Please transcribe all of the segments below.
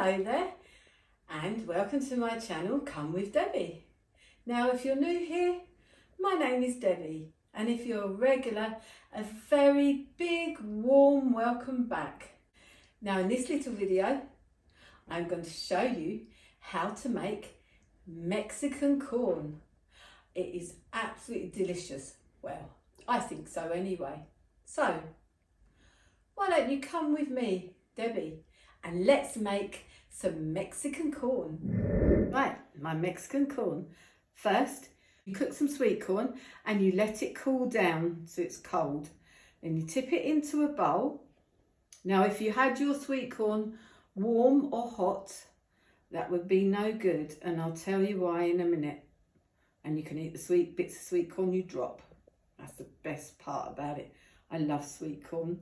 Hello there and welcome to my channel Come with Debbie. Now if you're new here, my name is Debbie, and if you're a regular, a very big warm welcome back. Now in this little video I'm going to show you how to make Mexican corn. It is absolutely delicious. Well, I think so anyway. So why don't you come with me, Debbie, and let's make some Mexican corn. Right, my Mexican corn. First, you cook some sweet corn and you let it cool down so it's cold. Then you tip it into a bowl. Now, if you had your sweet corn warm or hot, that would be no good, and I'll tell you why in a minute. And you can eat the sweet bits of sweet corn you drop. That's the best part about it. I love sweet corn.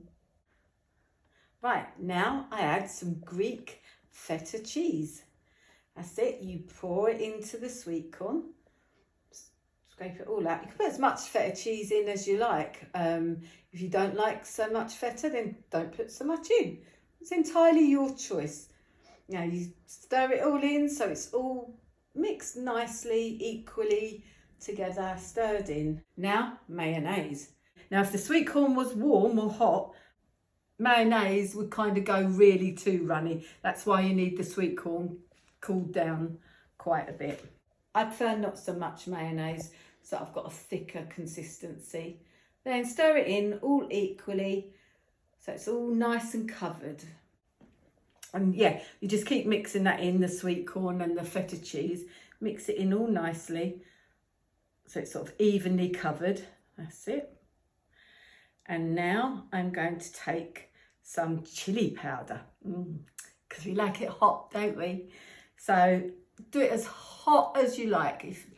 Right, now I add some Greek Feta cheese. That's it, you pour it into the sweet corn. Scrape it all out. You can put as much Feta cheese in as you like. If you don't like so much Feta, then don't put so much in. It's entirely your choice. Now you stir it all in so it's all mixed nicely, equally together, stirred in. Now, mayonnaise. Now if the sweet corn was warm or hot, mayonnaise would kind of go really too runny. That's why you need the sweet corn cooled down quite a bit. I prefer not so much mayonnaise, so I've got a thicker consistency. Then stir it in all equally so it's all nice and covered. And yeah, you just keep mixing that in, the sweet corn and the feta cheese. Mix it in all nicely so it's sort of evenly covered. That's it. And now I'm going to take some chili powder, because we like it hot, don't we? So do it as hot as you like. If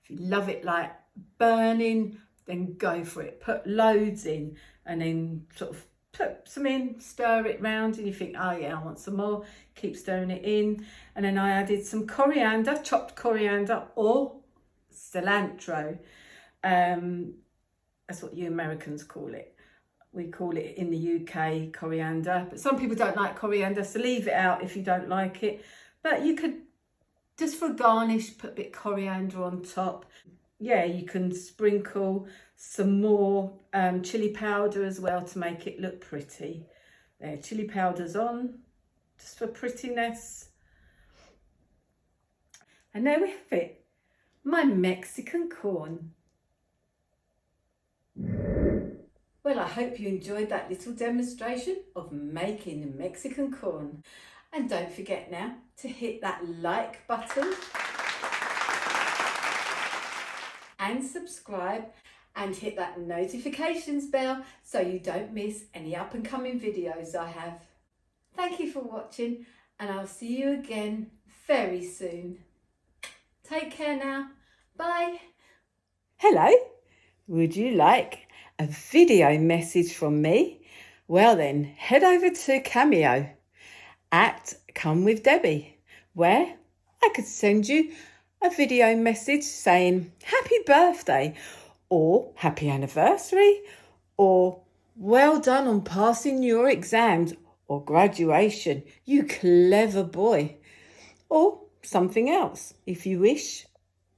you love it like burning, then go for it. Put loads in and then sort of put some in, stir it round, and you think, oh yeah, I want some more. Keep stirring it in. And then I added some coriander, chopped coriander or cilantro. That's what you Americans call it. We call it in the UK coriander, but some people don't like coriander, so leave it out if you don't like it. But you could, just for garnish, put a bit of coriander on top. Yeah, you can sprinkle some more chili powder as well to make it look pretty. There, chili powder's on, just for prettiness. And there we have it, my Mexican corn. Well, I hope you enjoyed that little demonstration of making Mexican corn. And don't forget now to hit that like button and subscribe and hit that notifications bell so you don't miss any up and coming videos I have. Thank you for watching, and I'll see you again very soon. Take care now. Bye. Hello. Would you like a video message from me? Well then, head over to Cameo at Come with Debbie, where I could send you a video message saying happy birthday or happy anniversary or well done on passing your exams or graduation, you clever boy, or something else if you wish.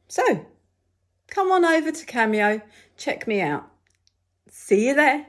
So come on over to Cameo, check me out. See you there.